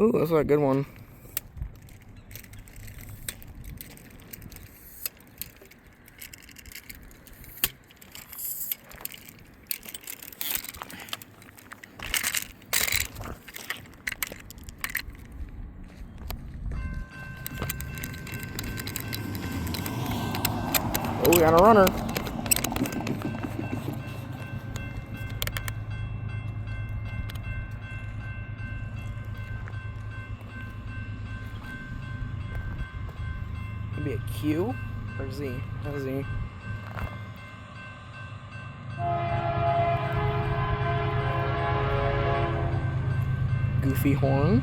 Ooh, that's a good one. Oh, we got a runner. Maybe a Q or Z? A Z. Goofy horn.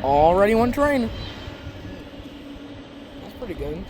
Already one train. That's pretty good.